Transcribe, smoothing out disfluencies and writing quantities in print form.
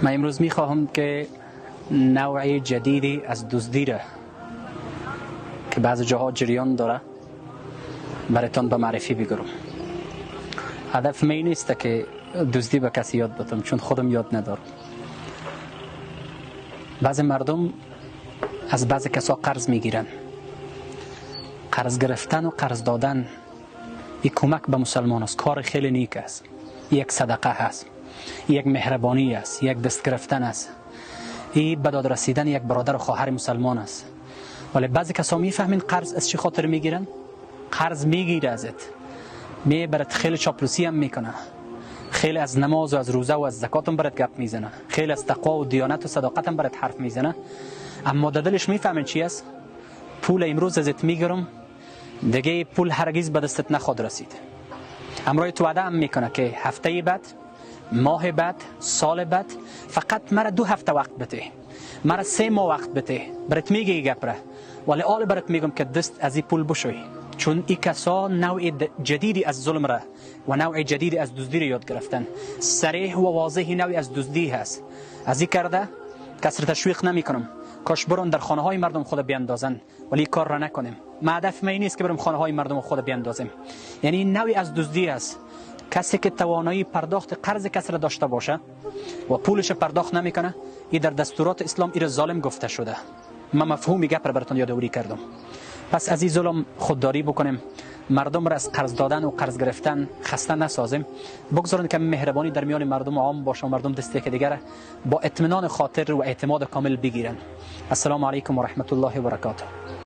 من امروز میخواهم که نوع جدیدی از دزدی را که بعض جاها جریان داره براتون به معرفی بگیرم. هدف من نیست که دزدی به کسی یاد بدم، چون خودم یاد ندارم. بعضی مردم از بعضی کسا قرض میگیرن. قرض گرفتن و قرض دادن یک کمک به مسلمان است، کار خیلی نیک است، یک صدقه است، یک مهربانی است، یک دست گرفتن است، این به داد رسیدن یک برادر و خواهر مسلمان است. ولی بعضی کسا میفهمین قرض از چی خاطر میگیرن؟ قرض میگیره ازت، برات خیلی چاپلوسی هم میکنه، خیلی از نماز و از روزه و از زکات هم برات گپ میزنه، خیلی از تقوا و دیانت و صداقت هم برات حرف میزنه، اما در دلش میفهمین چی است؟ پول امروز ازت میگیرم، دیگه پول هرگز به دستت نخواهد رسید. امروز تو وعده هم میکنه که هفته بعد، ماه بعد، سال بعد فقط مرا 2 هفته وقت بده، مرا 3 ماه وقت بده. برات میگه گپره، ولی آل برات میگم که دست از این پول بشوی، چون این کسا نوع جدیدی از ظلم را و نوع جدیدی از دزدی را یاد گرفتن. صریح و واضح نوعی از دزدی هست. از این کرده کسر تشویق نمی کنم، کاش برون در خانه های مردم خود بیاندازن، ولی کار را نکنیم. هدف من نیست که بریم خانه های مردم خود بیاندازیم. یعنی نوعی از دزدی است. کسی که توانایی پرداخت قرض کسی را داشته باشه و پولش پرداخت نمیکنه، این در دستورات اسلام این ظالم گفته شده. من مفهومی گپ را براتون یادآوری کردم. پس از این ظلم خودداری بکنیم، مردم را از قرض دادن و قرض گرفتن خسته نسازیم. بگذارید که مهربانی در میان مردم عام باشه و مردم دست یکدیگر با اطمینان خاطر و اعتماد کامل بگیرن. السلام علیکم و رحمت الله و برکاته.